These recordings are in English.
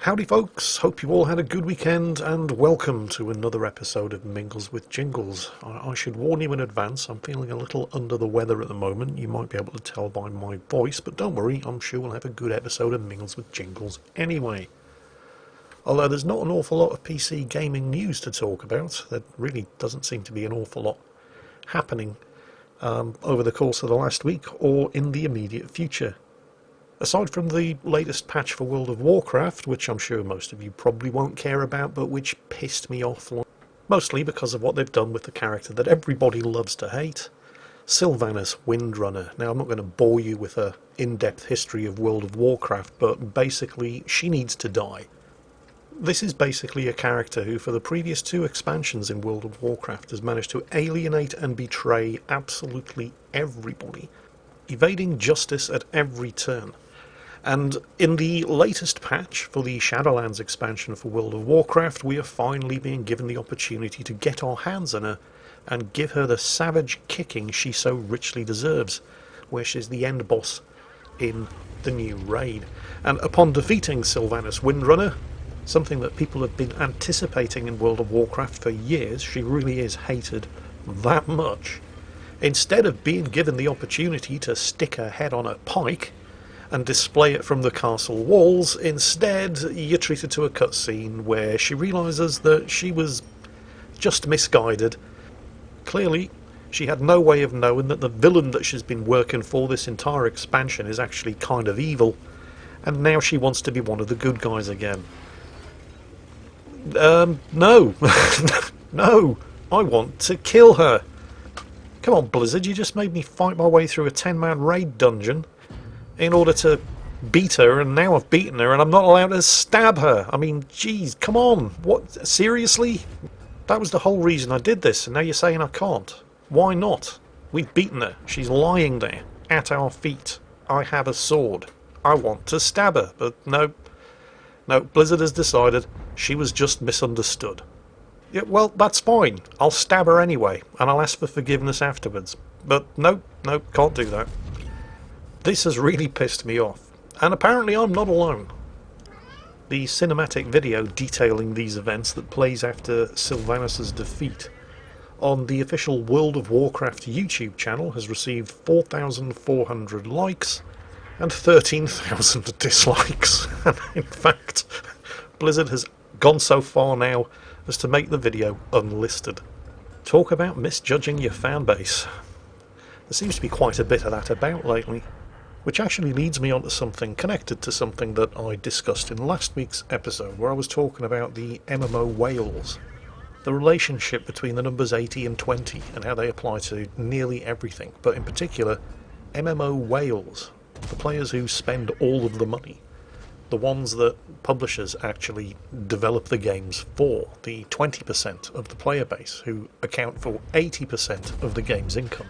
Howdy folks, hope you all had a good weekend and welcome to another episode of Mingles with Jingles. I should warn you in advance, I'm feeling a little under the weather at the moment. You might be able to tell by my voice, but don't worry, I'm sure we'll have a good episode of Mingles with Jingles anyway. Although there's not an awful lot of PC gaming news to talk about, there really doesn't seem to be an awful lot happening over the course of the last week or in the immediate future. Aside from the latest patch for World of Warcraft, which I'm sure most of you probably won't care about, but which pissed me off, mostly because of what they've done with the character that everybody loves to hate, Sylvanas Windrunner. Now, I'm not going to bore you with an in-depth history of World of Warcraft, but basically, she needs to die. This is basically a character who, for the previous two expansions in World of Warcraft, has managed to alienate and betray absolutely everybody, evading justice at every turn. And in the latest patch for the Shadowlands expansion for World of Warcraft, we are finally being given the opportunity to get our hands on her and give her the savage kicking she so richly deserves, where she's the end boss in the new raid. And upon defeating Sylvanas Windrunner, something that people have been anticipating in World of Warcraft for years, she really is hated that much. Instead of being given the opportunity to stick her head on a pike and display it from the castle walls, instead you're treated to a cutscene where she realises that she was just misguided. Clearly, she had no way of knowing that the villain that she's been working for this entire expansion is actually kind of evil, and now she wants to be one of the good guys again. No. No, I want to kill her. Come on, Blizzard, you just made me fight my way through a 10-man raid dungeon in order to beat her, and now I've beaten her and I'm not allowed to stab her. I mean, geez, come on. What? Seriously? That was the whole reason I did this, and now you're saying I can't. Why not? We've beaten her. She's lying there, at our feet. I have a sword. I want to stab her, but no. No, Blizzard has decided she was just misunderstood. Yeah, well, that's fine. I'll stab her anyway, and I'll ask for forgiveness afterwards. But no, can't do that. This has really pissed me off, and apparently I'm not alone. The cinematic video detailing these events that plays after Sylvanas' defeat on the official World of Warcraft YouTube channel has received 4,400 likes and 13,000 dislikes. And in fact, Blizzard has gone so far now as to make the video unlisted. Talk about misjudging your fan base. There seems to be quite a bit of that about lately. Which actually leads me on to something connected to something that I discussed in last week's episode, where I was talking about the MMO whales. The relationship between the numbers 80 and 20 and how they apply to nearly everything, but in particular MMO whales, the players who spend all of the money, the ones that publishers actually develop the games for, the 20% of the player base who account for 80% of the game's income.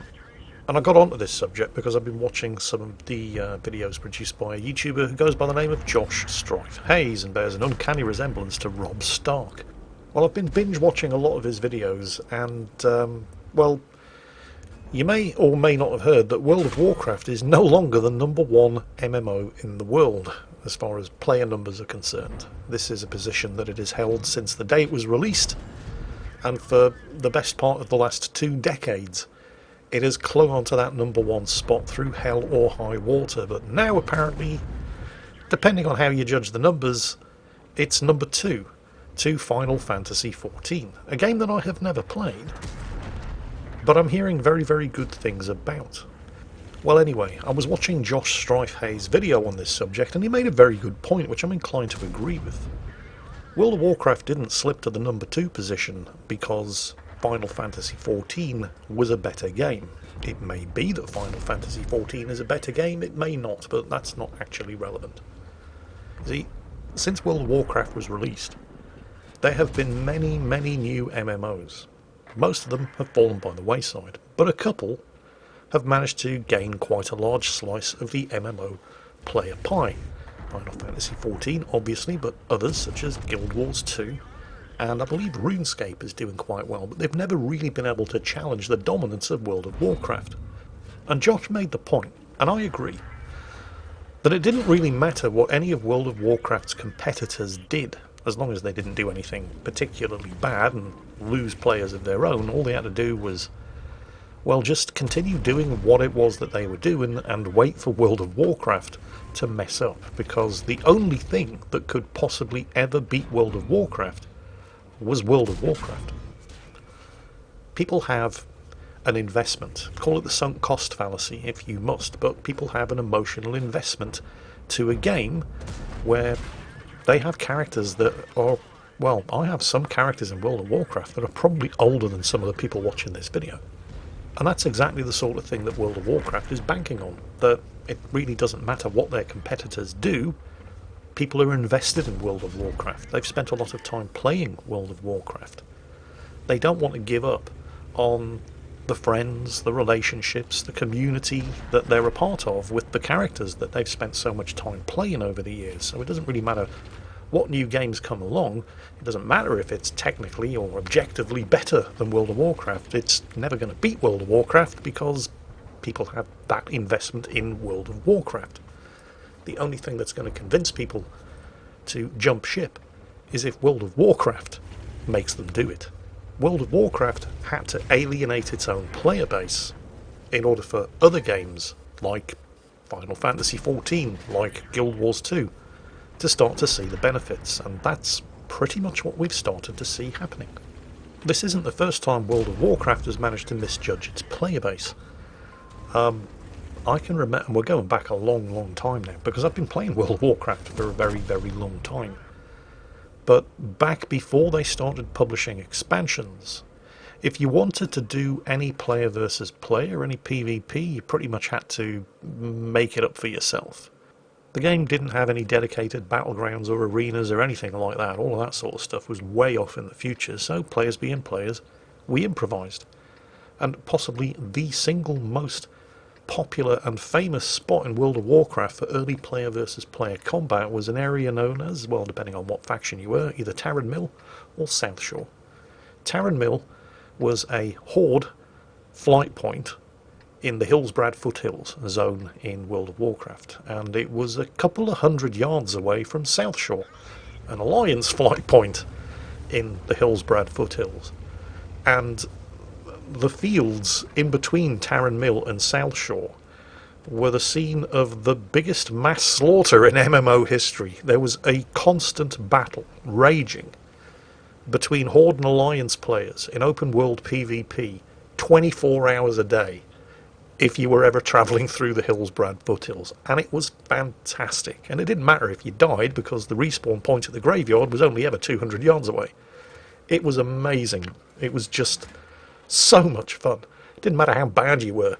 And I got onto this subject because I've been watching some of the videos produced by a YouTuber who goes by the name of Josh Strife Hayes and bears an uncanny resemblance to Rob Stark. Well, I've been binge watching a lot of his videos, and well, you may or may not have heard that World of Warcraft is no longer the #1 MMO in the world as far as player numbers are concerned. This is a position that it has held since the day it was released, and for the best part of the last 2 decades. It has clung onto that #1 spot through hell or high water, but now apparently, depending on how you judge the numbers, it's #2 to Final Fantasy XIV, a game that I have never played, but I'm hearing very, very good things about. Well, anyway, I was watching Josh Strife Hayes' video on this subject, and he made a very good point, which I'm inclined to agree with. World of Warcraft didn't slip to the #2 position because Final Fantasy XIV was a better game. It may be that Final Fantasy XIV is a better game, it may not, but that's not actually relevant. See, since World of Warcraft was released, there have been many, many new MMOs. Most of them have fallen by the wayside, but a couple have managed to gain quite a large slice of the MMO player pie. Final Fantasy XIV, obviously, but others such as Guild Wars 2, and I believe RuneScape is doing quite well, but they've never really been able to challenge the dominance of World of Warcraft. And Josh made the point, and I agree. that it didn't really matter what any of World of Warcraft's competitors did, as long as they didn't do anything particularly bad and lose players of their own. All they had to do was, well, just continue doing what it was that they were doing and wait for World of Warcraft to mess up, because the only thing that could possibly ever beat World of Warcraft was World of Warcraft. People have an investment. Call it the sunk cost fallacy if you must, but people have an emotional investment to a game where they have characters that are, well, I have some characters in World of Warcraft that are probably older than some of the people watching this video. And that's exactly the sort of thing that World of Warcraft is banking on, that it really doesn't matter what their competitors do. People are invested in World of Warcraft. They've spent a lot of time playing World of Warcraft. They don't want to give up on the friends, the relationships, the community that they're a part of with the characters that they've spent so much time playing over the years. So it doesn't really matter what new games come along. It doesn't matter if it's technically or objectively better than World of Warcraft. It's never going to beat World of Warcraft because people have that investment in World of Warcraft. The only thing that's going to convince people to jump ship is if World of Warcraft makes them do it. World of Warcraft had to alienate its own player base in order for other games like Final Fantasy XIV, like Guild Wars 2, to start to see the benefits, and that's pretty much what we've started to see happening. This isn't the first time World of Warcraft has managed to misjudge its player base. I can remember, and we're going back a long time now, because I've been playing World of Warcraft for a very long time. But back before they started publishing expansions, if you wanted to do any player versus player, any PvP, you pretty much had to make it up for yourself. The game didn't have any dedicated battlegrounds or arenas or anything like that. All of that sort of stuff was way off in the future, so players being players, we improvised. And possibly the single most popular and famous spot in World of Warcraft for early player versus player combat was an area known as, well, depending on what faction you were, either Tarren Mill or South Shore. Tarren Mill was a horde flight point in the Hillsbrad Foothills zone in World of Warcraft, and it was a couple of 100 yards away from South Shore, an Alliance flight point in the Hillsbrad Foothills. And the fields in between Tarren Mill and South Shore were the scene of the biggest mass slaughter in MMO history. There was a constant battle raging between Horde and Alliance players in open world PvP 24 hours a day if you were ever travelling through the Hillsbrad Foothills, and it was fantastic. And it didn't matter if you died, because the respawn point at the graveyard was only ever 200 yards away. It was amazing. It was just so much fun. It didn't matter how bad you were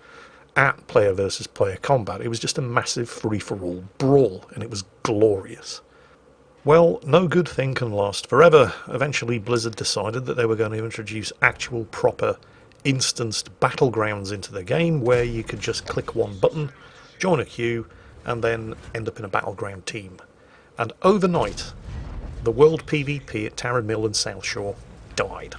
at player versus player combat. It was just a massive free-for-all brawl, and it was glorious. Well, no good thing can last forever. Eventually Blizzard decided that they were going to introduce actual proper instanced battlegrounds into the game, where you could just click one button, join a queue, and then end up in a battleground team. And overnight, the world PvP at Tarren Mill and South Shore died.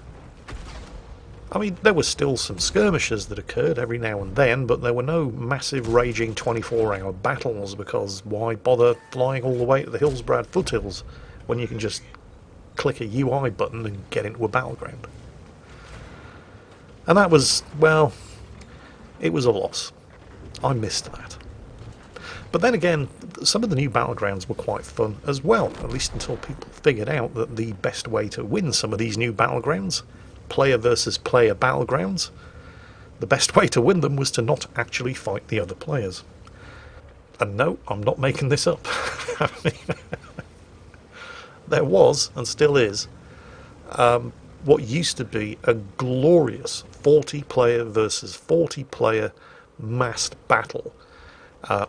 I mean, there were still some skirmishes that occurred every now and then, but there were no massive raging 24-hour battles, because why bother flying all the way to the Hillsbrad Foothills when you can just click a UI button and get into a battleground? And that was, well, it was a loss. I missed that. But then again, some of the new battlegrounds were quite fun as well, at least until people figured out that the best way to win some of these new battlegrounds, player versus player battlegrounds, the best way to win them was to not actually fight the other players. And no, I'm not making this up. I mean, there was, and still is, what used to be a glorious 40-player versus 40-player massed battle,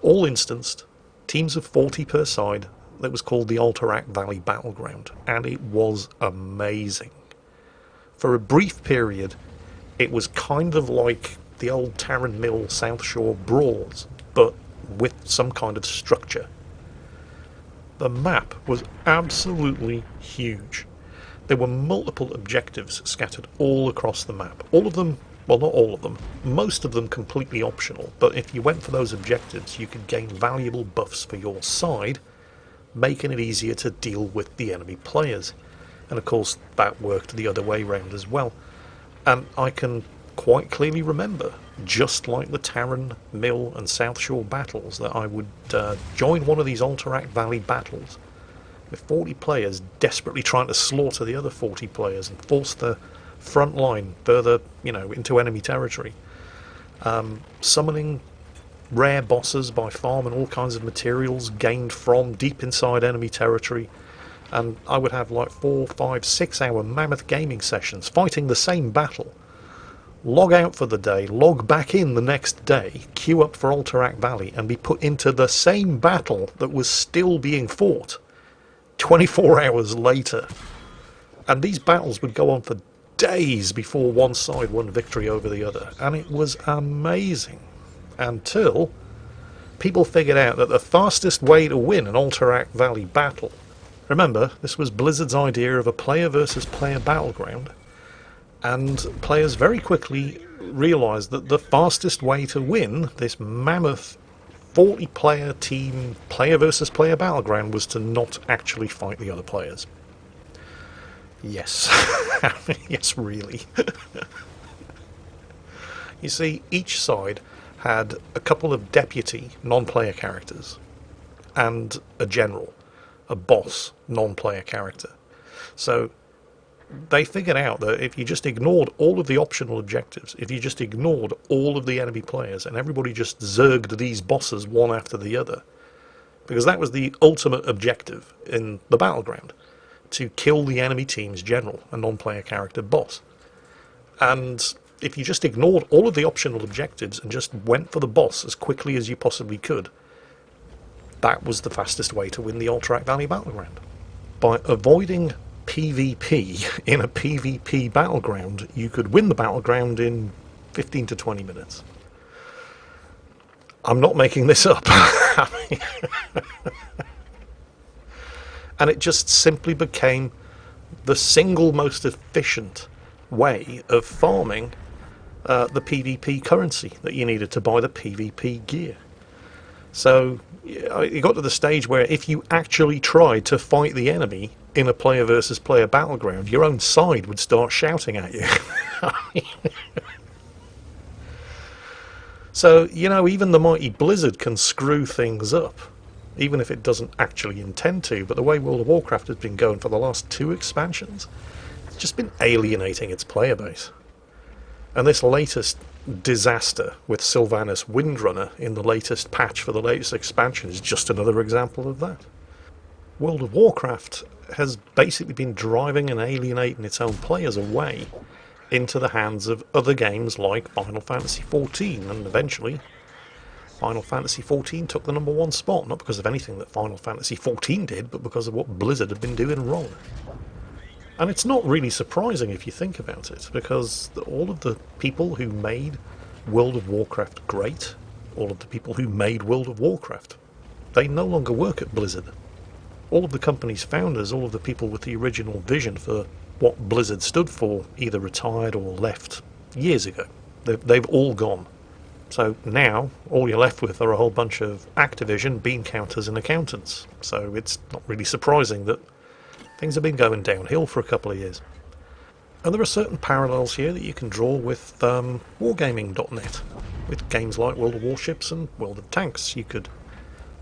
all instanced, teams of 40 per side, that was called the Alterac Valley Battleground, and it was amazing. For a brief period, it was kind of like the old Tarren Mill South Shore brawls, but with some kind of structure. The map was absolutely huge. There were multiple objectives scattered all across the map, all of them Well, not all of them. Most of them completely optional, but if you went for those objectives, you could gain valuable buffs for your side, making it easier to deal with the enemy players. And of course, that worked the other way round as well. And I can quite clearly remember, just like the Tarren, Mill and South Shore battles, that I would join one of these Alterac Valley battles with 40 players desperately trying to slaughter the other 40 players and force the front line further, into enemy territory. Summoning rare bosses by farming all kinds of materials gained from deep inside enemy territory. And I would have like 4, 5, 6 hour mammoth gaming sessions fighting the same battle. Log out for the day, log back in the next day, queue up for Alterac Valley, and be put into the same battle that was still being fought 24 hours later. And these battles would go on for days before one side won victory over the other. And it was amazing. Until people figured out that the fastest way to win an Alterac Valley battle... Remember, this was Blizzard's idea of a player versus player battleground. And players very quickly realised that the fastest way to win this mammoth 40-player team player versus player battleground was to not actually fight the other players. Yes. Yes, really. You see, each side had a couple of deputy non-player characters and a general, a boss non-player character. So they figured out that if you just ignored all of the optional objectives, if you just ignored all of the enemy players and everybody just zerged these bosses one after the other, because that was the ultimate objective in the battleground, to kill the enemy team's general, a non-player character boss. And if you just ignored all of the optional objectives and just went for the boss as quickly as you possibly could, that was the fastest way to win the Alterac Valley battleground. By avoiding PvP in a PvP battleground, you could win the battleground in 15 to 20 minutes. I'm not making this up. And it just simply became the single most efficient way of farming the PvP currency that you needed to buy the PvP gear. So it got to the stage where if you actually tried to fight the enemy in a player versus player battleground, your own side would start shouting at you. So, even the mighty Blizzard can screw things up, even if it doesn't actually intend to. But the way World of Warcraft has been going for the last 2 expansions, it's just been alienating its player base. And this latest disaster with Sylvanas Windrunner in the latest patch for the latest expansion is just another example of that. World of Warcraft has basically been driving and alienating its own players away into the hands of other games like Final Fantasy XIV, and eventually Final Fantasy XIV took the #1 spot, not because of anything that Final Fantasy XIV did, but because of what Blizzard had been doing wrong. And it's not really surprising if you think about it, because all of the people who made World of Warcraft great, all of the people who made World of Warcraft, they no longer work at Blizzard. All of the company's founders, all of the people with the original vision for what Blizzard stood for, either retired or left years ago. They've all gone. So now, all you're left with are a whole bunch of Activision bean counters and accountants. So it's not really surprising that things have been going downhill for a couple of years. And there are certain parallels here that you can draw with Wargaming.net. With games like World of Warships and World of Tanks, you could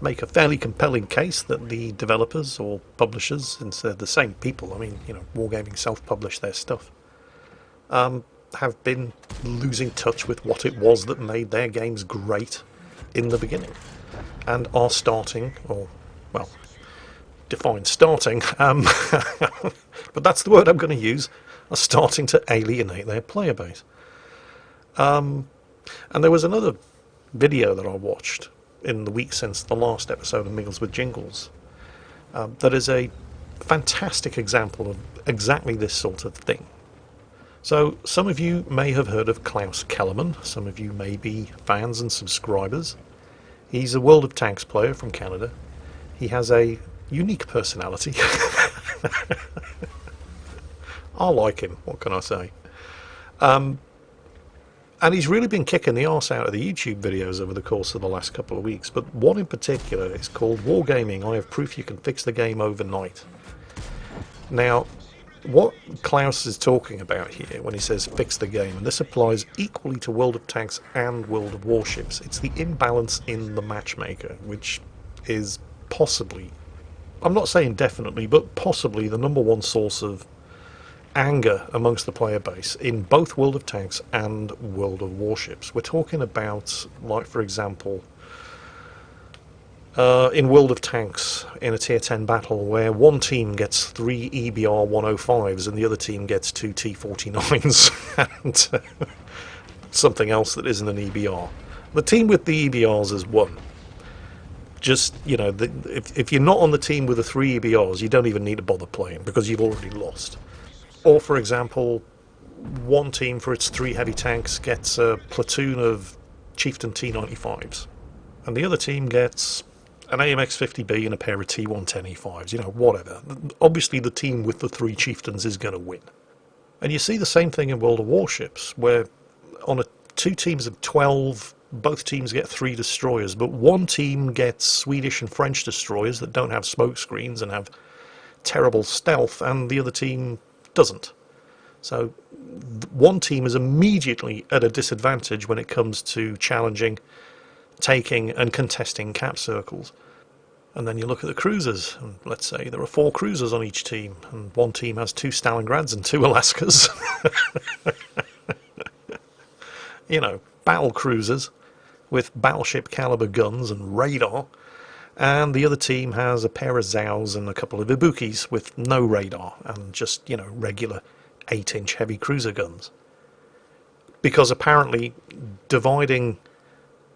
make a fairly compelling case that the developers or publishers, and they're the same people, Wargaming self-published their stuff, have been losing touch with what it was that made their games great in the beginning, and are starting, define starting, but that's the word I'm going to use, are starting to alienate their player base. And there was another video that I watched in the week since the last episode of Mingles with Jingles that is a fantastic example of exactly this sort of thing. So some of you may have heard of Klaus Kellerman, some of you may be fans and subscribers. He's a World of Tanks player from Canada. He has a unique personality. I like him, what can I say? And he's really been kicking the arse out of the YouTube videos over the course of the last couple of weeks. But one in particular is called Wargaming. I have proof you can fix the game overnight. Now, what Klaus is talking about here when he says fix the game, and this applies equally to World of Tanks and World of Warships, it's the imbalance in the matchmaker, which is possibly, I'm not saying definitely, but possibly the number one source of anger amongst the player base in both World of Tanks and World of Warships. We're talking about, like, for example, in World of Tanks, in a tier 10 battle, where one team gets 3 EBR 105s and the other team gets 2 T49s and something else that isn't an EBR. The team with the EBRs has won. Just, you know, if you're not on the team with the 3 EBRs, you don't even need to bother playing because you've already lost. Or, for example, one team for its 3 heavy tanks gets a platoon of Chieftain T95s, and the other team gets an AMX-50B and a pair of T110E5s, you know, whatever. Obviously the team with the 3 chieftains is going to win. And you see the same thing in World of Warships, where on 2 teams of 12, both teams get 3 destroyers, but one team gets Swedish and French destroyers that don't have smoke screens and have terrible stealth, and the other team doesn't. So one team is immediately at a disadvantage when it comes to challenging, taking and contesting cap circles. And then you look at the cruisers, and let's say there are 4 cruisers on each team, and one team has 2 Stalingrads and 2 Alaskas. You know, battle cruisers with battleship caliber guns and radar, and the other team has a pair of Zows and a couple of Ibukis with no radar and just, you know, regular 8-inch heavy cruiser guns. Because apparently dividing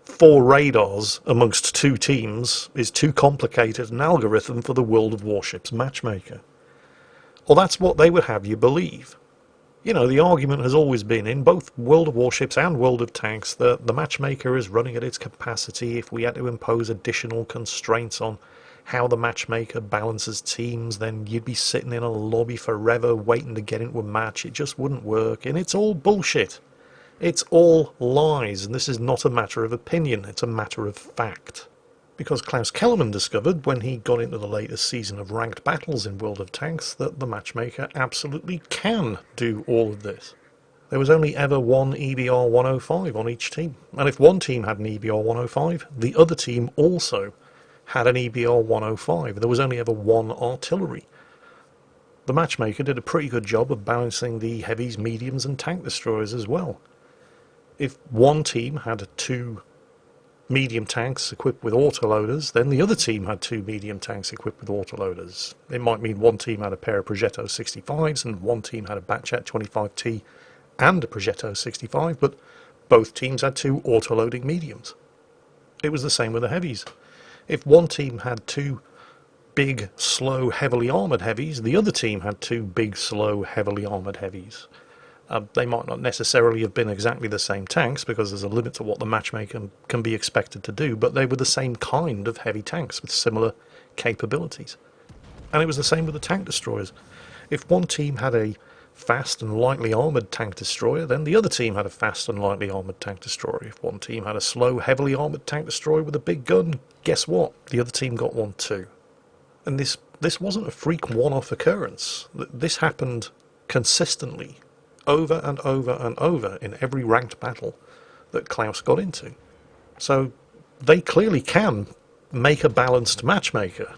4 radars amongst 2 teams is too complicated an algorithm for the World of Warships matchmaker. Well, that's what they would have you believe. You know, the argument has always been in both World of Warships and World of Tanks that the matchmaker is running at its capacity. If we had to impose additional constraints on how the matchmaker balances teams, then you'd be sitting in a lobby forever waiting to get into a match. It just wouldn't work, and it's all bullshit. It's all lies, and this is not a matter of opinion, it's a matter of fact. Because Klaus Kellerman discovered, when he got into the latest season of ranked battles in World of Tanks, that the matchmaker absolutely can do all of this. There was only ever one EBR 105 on each team, and if one team had an EBR 105, the other team also had an EBR 105. There was only ever one artillery. The matchmaker did a pretty good job of balancing the heavies, mediums and tank destroyers as well. If one team had 2 medium tanks equipped with autoloaders, then the other team had 2 medium tanks equipped with autoloaders. It might mean one team had a pair of Progetto 65s and one team had a Batchat 25T and a Progetto 65, but both teams had 2 autoloading mediums. It was the same with the heavies. If one team had 2 big, slow, heavily armoured heavies, the other team had 2 big, slow, heavily armoured heavies. They might not necessarily have been exactly the same tanks, because there's a limit to what the matchmaker can be expected to do, but they were the same kind of heavy tanks with similar capabilities. And it was the same with the tank destroyers. If one team had a fast and lightly armoured tank destroyer, then the other team had a fast and lightly armoured tank destroyer. If one team had a slow, heavily armoured tank destroyer with a big gun, guess what? The other team got one too. And this wasn't a freak one-off occurrence. This happened consistently, over and over and over, in every ranked battle that Klaus got into. So they clearly can make a balanced matchmaker.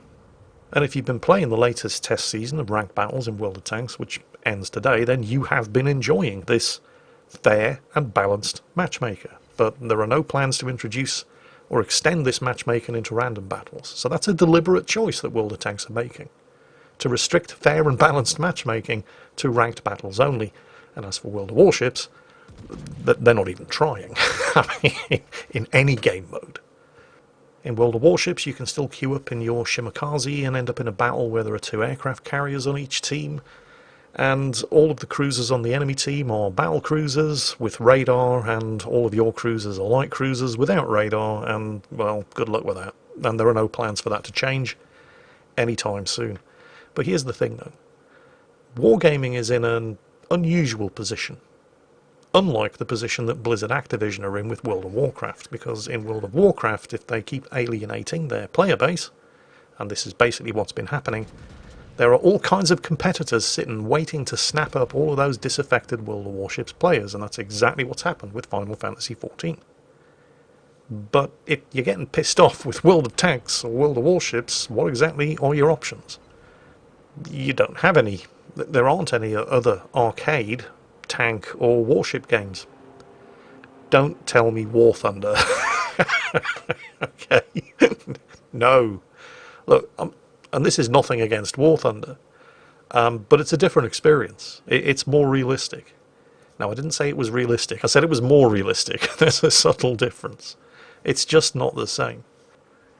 And if you've been playing the latest test season of ranked battles in World of Tanks, which ends today, then you have been enjoying this fair and balanced matchmaker. But there are no plans to introduce or extend this matchmaking into random battles. So that's a deliberate choice that World of Tanks are making, to restrict fair and balanced matchmaking to ranked battles only. And as for World of Warships, they're not even trying. I mean, in any game mode. In World of Warships, you can still queue up in your Shimakaze and end up in a battle where there are 2 aircraft carriers on each team, and all of the cruisers on the enemy team are battle cruisers with radar, and all of your cruisers are light cruisers without radar, and, well, good luck with that. And there are no plans for that to change anytime soon. But here's the thing, though. Wargaming is in an unusual position. Unlike the position that Blizzard Activision are in with World of Warcraft, because in World of Warcraft, if they keep alienating their player base, and this is basically what's been happening, there are all kinds of competitors sitting waiting to snap up all of those disaffected World of Warships players, and that's exactly what's happened with Final Fantasy XIV. But if you're getting pissed off with World of Tanks or World of Warships, what exactly are your options? You don't have any. There aren't any other arcade, tank, or warship games. Don't tell me War Thunder. Okay? No. Look, and this is nothing against War Thunder, but it's a different experience. It's more realistic. Now, I didn't say it was realistic. I said it was more realistic. There's a subtle difference. It's just not the same.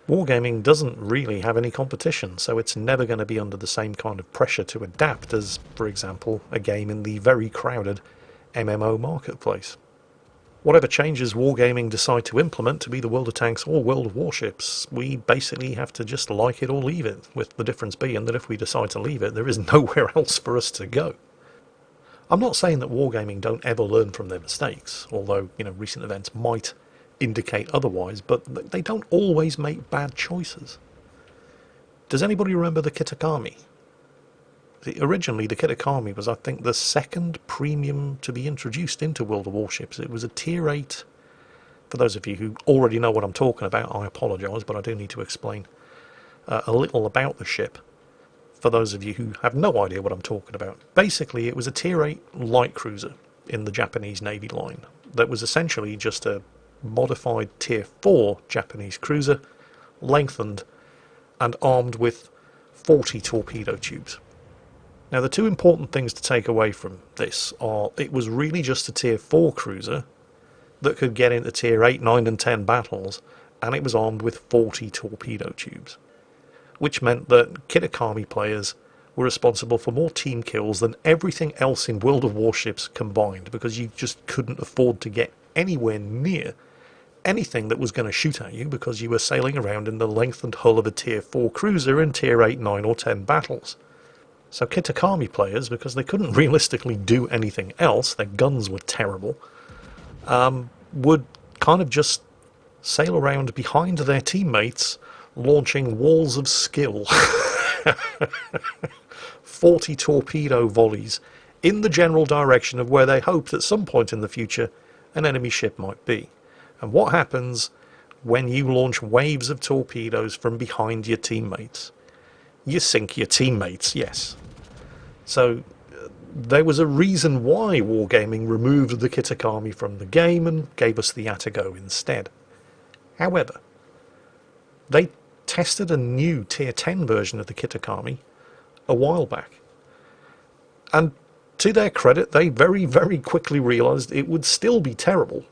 Wargaming doesn't really have any competition, so it's never going to be under the same kind of pressure to adapt as, for example, a game in the very crowded MMO marketplace. Whatever changes Wargaming decide to implement to be the World of Tanks or World of Warships, we basically have to just like it or leave it, with the difference being that if we decide to leave it, there is nowhere else for us to go. I'm not saying that Wargaming don't ever learn from their mistakes, although, recent events might indicate otherwise, but they don't always make bad choices. Does anybody remember the Kitakami? Originally, the Kitakami was, I think, the second premium to be introduced into World of Warships. It was a Tier 8. For those of you who already know what I'm talking about, I apologise, but I do need to explain a little about the ship. For those of you who have no idea what I'm talking about, basically it was a Tier 8 light cruiser in the Japanese Navy line that was essentially just a modified Tier 4 Japanese cruiser, lengthened and armed with 40 torpedo tubes. Now, the two important things to take away from this are it was really just a Tier 4 cruiser that could get into Tier 8, 9 and 10 battles, and it was armed with 40 torpedo tubes, which meant that Kitakami players were responsible for more team kills than everything else in World of Warships combined, because you just couldn't afford to get anywhere near anything that was going to shoot at you because you were sailing around in the lengthened hull of a Tier 4 cruiser in Tier 8, 9 or 10 battles. So Kitakami players, because they couldn't realistically do anything else, their guns were terrible, would kind of just sail around behind their teammates, launching walls of skill. 40 torpedo volleys in the general direction of where they hoped at some point in the future an enemy ship might be. And what happens when you launch waves of torpedoes from behind your teammates? You sink your teammates, yes. So there was a reason why Wargaming removed the Kitakami from the game and gave us the Atago instead. However, they tested a new Tier 10 version of the Kitakami a while back. And to their credit, they very, very quickly realised it would still be terrible.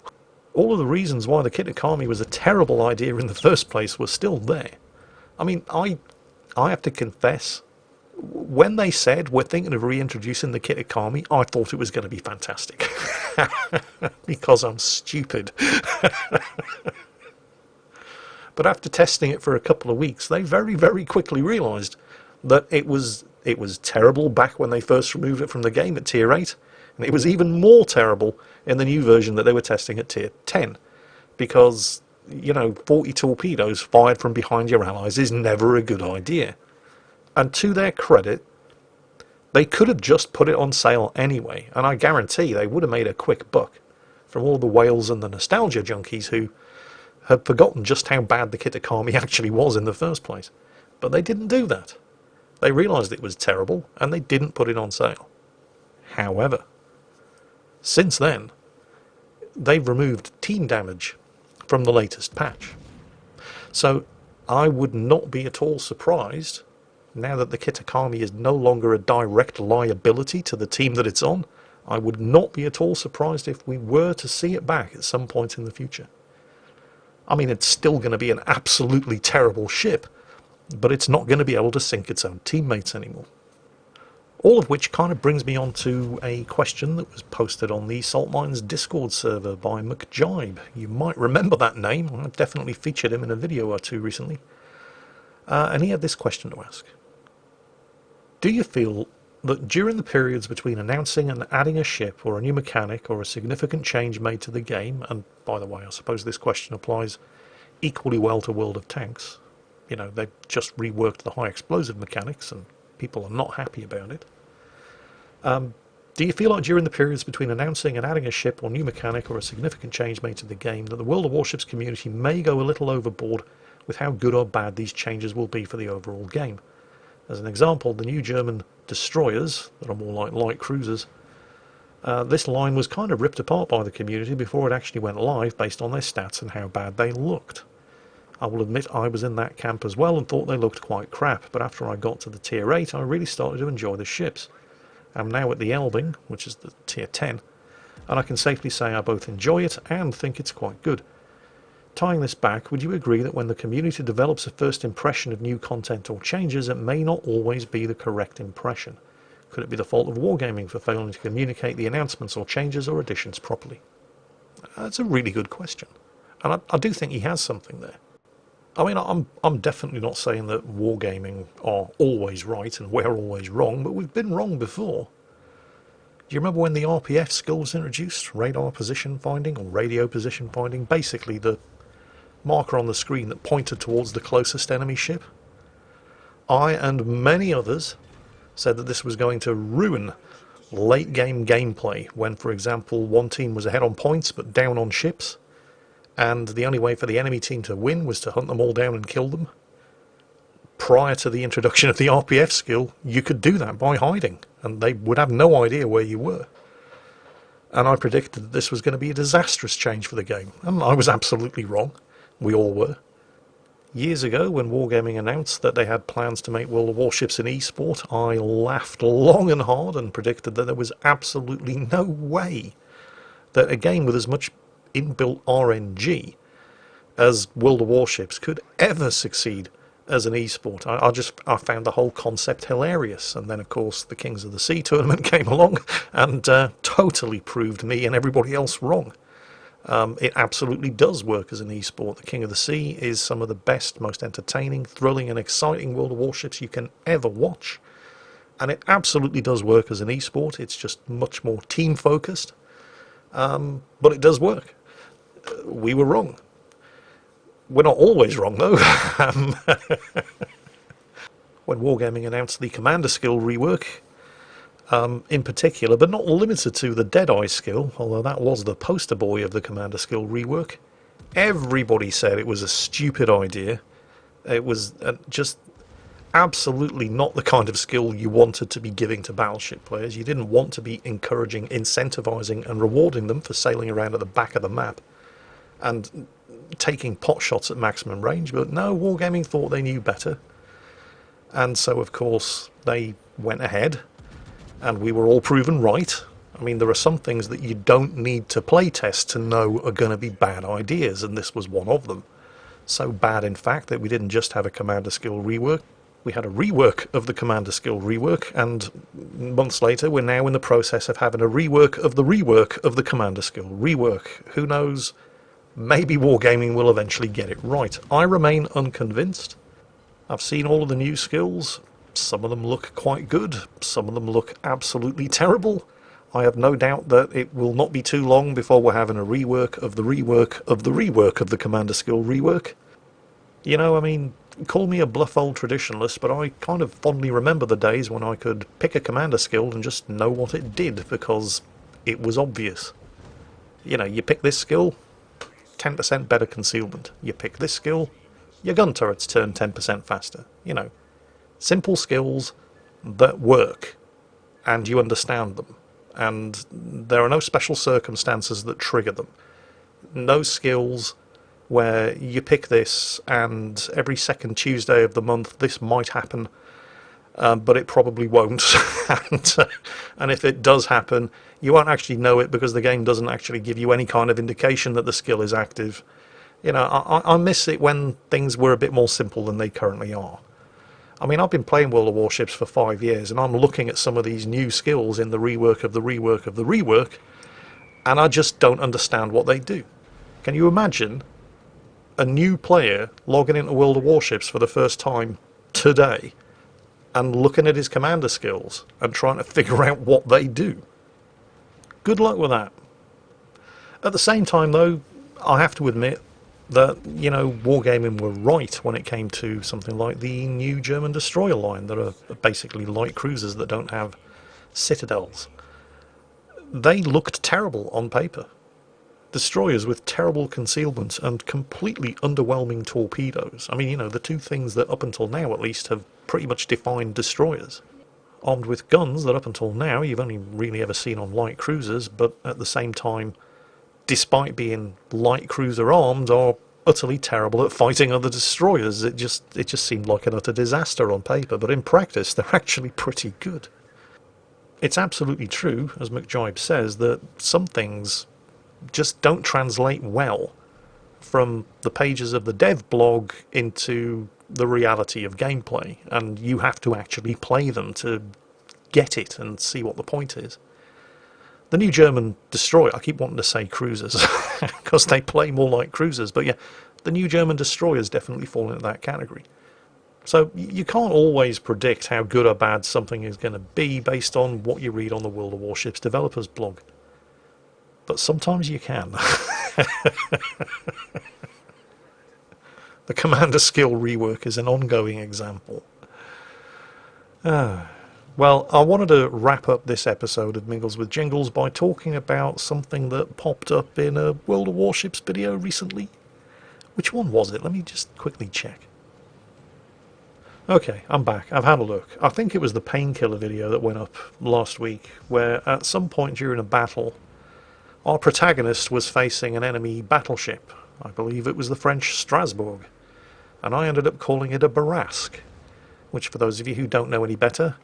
All of the reasons why the Kitakami was a terrible idea in the first place were still there. I mean, I have to confess, when they said we're thinking of reintroducing the Kitakami, I thought it was going to be fantastic. Because I'm stupid. But after testing it for a couple of weeks, they very, very quickly realised that it was terrible back when they first removed it from the game at Tier 8, and it was even more terrible in the new version that they were testing at Tier 10, because, 40 torpedoes fired from behind your allies is never a good idea. And to their credit, they could have just put it on sale anyway, and I guarantee they would have made a quick buck from all the whales and the nostalgia junkies who had forgotten just how bad the Kitakami actually was in the first place. But they didn't do that. They realised it was terrible, and they didn't put it on sale. However, since then, they've removed team damage from the latest patch. So I would not be at all surprised, now that the Kitakami is no longer a direct liability to the team that it's on, I would not be at all surprised if we were to see it back at some point in the future. I mean, it's still going to be an absolutely terrible ship, but it's not going to be able to sink its own teammates anymore. All of which kind of brings me on to a question that was posted on the Salt Mines Discord server by McJibe. You might remember that name. I've definitely featured him in a video or two recently. And he had this question to ask. Do you feel that during the periods between announcing and adding a ship or a new mechanic or a significant change made to the game, and by the way, I suppose this question applies equally well to World of Tanks. You know, they've just reworked the high explosive mechanics and people are not happy about it. Do you feel like during the periods between announcing and adding a ship or new mechanic or a significant change made to the game that the World of Warships community may go a little overboard with how good or bad these changes will be for the overall game? As an example, the new German destroyers, that are more like light cruisers, this line was kind of ripped apart by the community before it actually went live based on their stats and how bad they looked. I will admit I was in that camp as well and thought they looked quite crap, but after I got to the tier 8 I really started to enjoy the ships. I'm now at the Elbing, which is the tier 10, and I can safely say I both enjoy it and think it's quite good. Tying this back, would you agree that when the community develops a first impression of new content or changes, it may not always be the correct impression? Could it be the fault of Wargaming for failing to communicate the announcements or changes or additions properly? That's a really good question, and I do think he has something there. I mean, I'm definitely not saying that Wargaming are always right and we're always wrong, but we've been wrong before. Do you remember when the RPF skill was introduced? Radar position finding or radio position finding? Basically the marker on the screen that pointed towards the closest enemy ship. I and many others said that this was going to ruin late game gameplay when, for example, one team was ahead on points but down on ships, and the only way for the enemy team to win was to hunt them all down and kill them. Prior to the introduction of the RPF skill, you could do that by hiding, and they would have no idea where you were. And I predicted that this was going to be a disastrous change for the game, and I was absolutely wrong. We all were. Years ago, when Wargaming announced that they had plans to make World of Warships an esport, I laughed long and hard and predicted that there was absolutely no way that a game with as much inbuilt RNG as World of Warships could ever succeed as an esport. I found the whole concept hilarious, and then of course the Kings of the Sea tournament came along and totally proved me and everybody else wrong. It absolutely does work as an esport. The King of the Sea is some of the best, most entertaining, thrilling and exciting World of Warships you can ever watch, and it absolutely does work as an esport. It's just much more team focused, but it does work. We were wrong. We're not always wrong though. When Wargaming announced the Commander skill rework, in particular, but not limited to the Deadeye skill, although that was the poster boy of the Commander skill rework, everybody said it was a stupid idea. It was just absolutely not the kind of skill you wanted to be giving to battleship players. You didn't want to be encouraging, incentivizing and rewarding them for sailing around at the back of the map and taking pot shots at maximum range. But no, Wargaming thought they knew better, and so of course they went ahead, and we were all proven right. I mean, there are some things that you don't need to play test to know are going to be bad ideas, and this was one of them. So bad, in fact, that we didn't just have a Commander skill rework, we had a rework of the Commander skill rework, and months later we're now in the process of having a rework of the Commander skill rework. Who knows? Maybe Wargaming will eventually get it right. I remain unconvinced. I've seen all of the new skills. Some of them look quite good. Some of them look absolutely terrible. I have no doubt that it will not be too long before we're having a rework of the rework of the rework of the Commander skill rework. You know, I mean, call me a bluff old traditionalist, but I kind of fondly remember the days when I could pick a Commander skill and just know what it did because it was obvious. You know, you pick this skill, 10% better concealment. You pick this skill, your gun turrets turn 10% faster. You know, simple skills that work, and you understand them, and there are no special circumstances that trigger them. No skills where you pick this and every second Tuesday of the month this might happen, but it probably won't. And if it does happen, you won't actually know it because the game doesn't actually give you any kind of indication that the skill is active. You know, I miss it when things were a bit more simple than they currently are. I mean, I've been playing World of Warships for 5 years, and I'm looking at some of these new skills in the rework of the rework of the rework, and I just don't understand what they do. Can you imagine a new player logging into World of Warships for the first time today and looking at his commander skills and trying to figure out what they do. Good luck with that. At the same time, though, I have to admit that, Wargaming were right when it came to something like the new German destroyer line that are basically light cruisers that don't have citadels. They looked terrible on paper. Destroyers with terrible concealment and completely underwhelming torpedoes. I mean, the two things that up until now at least have pretty much defined destroyers. Armed with guns that up until now you've only really ever seen on light cruisers, but at the same time, despite being light cruiser armed, are utterly terrible at fighting other destroyers. It just seemed like an utter disaster on paper, but in practice they're actually pretty good. It's absolutely true, as McJibe says, that some things just don't translate well from the pages of the dev blog into the reality of gameplay, and you have to actually play them to get it and see what the point is. The new German destroyer, I keep wanting to say cruisers because they play more like cruisers, but yeah, the new German destroyers definitely fall into that category. So you can't always predict how good or bad something is going to be based on what you read on the World of Warships developers blog. But sometimes you can. The commander skill rework is an ongoing example. Well, I wanted to wrap up this episode of Mingles with Jingles by talking about something that popped up in a World of Warships video recently. Which one was it? Let me just quickly check. Okay, I'm back. I've had a look. I think it was the painkiller video that went up last week, where at some point during a battle, our protagonist was facing an enemy battleship. I believe it was the French Strasbourg, and I ended up calling it a Barrasque, which, for those of you who don't know any better,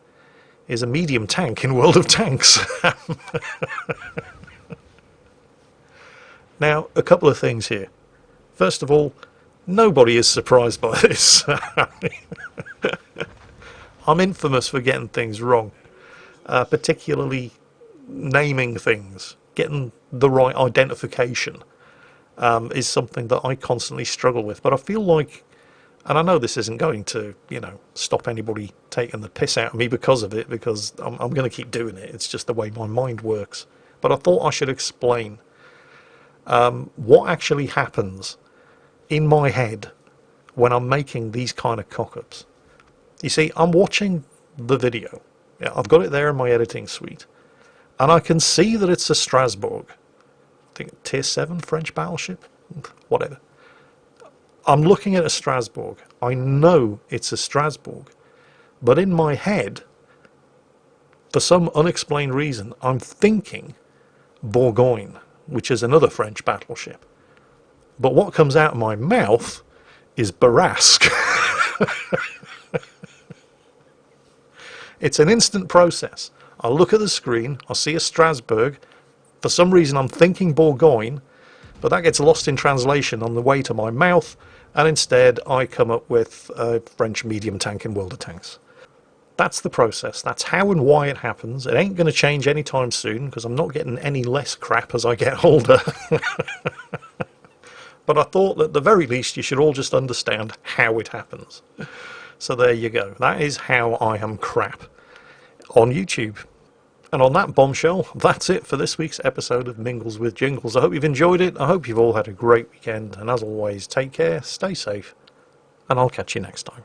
is a medium tank in World of Tanks. Now, a couple of things here. First of all, nobody is surprised by this. I'm infamous for getting things wrong, particularly naming things. Getting the right identification is something that I constantly struggle with. But I feel like, and I know this isn't going to, stop anybody taking the piss out of me because of it, because I'm going to keep doing it. It's just the way my mind works. But I thought I should explain what actually happens in my head when I'm making these kind of cock-ups. You see, I'm watching the video. Yeah, I've got it there in my editing suite. And I can see that it's a Strasbourg. I think Tier 7 French battleship? Whatever. I'm looking at a Strasbourg. I know it's a Strasbourg. But in my head, for some unexplained reason, I'm thinking Bourgogne, which is another French battleship. But what comes out of my mouth is Barrasque. It's an instant process. I look at the screen, I see a Strasbourg. For some reason I'm thinking Bourgogne, but that gets lost in translation on the way to my mouth, and instead I come up with a French medium tank in World of Tanks. That's the process. That's how and why it happens. It ain't going to change anytime soon, because I'm not getting any less crap as I get older. But I thought that at the very least you should all just understand how it happens. So there you go. That is how I am crap on YouTube. And on that bombshell, that's it for this week's episode of Mingles with Jingles. I hope you've enjoyed it. I hope you've all had a great weekend. And as always, take care, stay safe, and I'll catch you next time.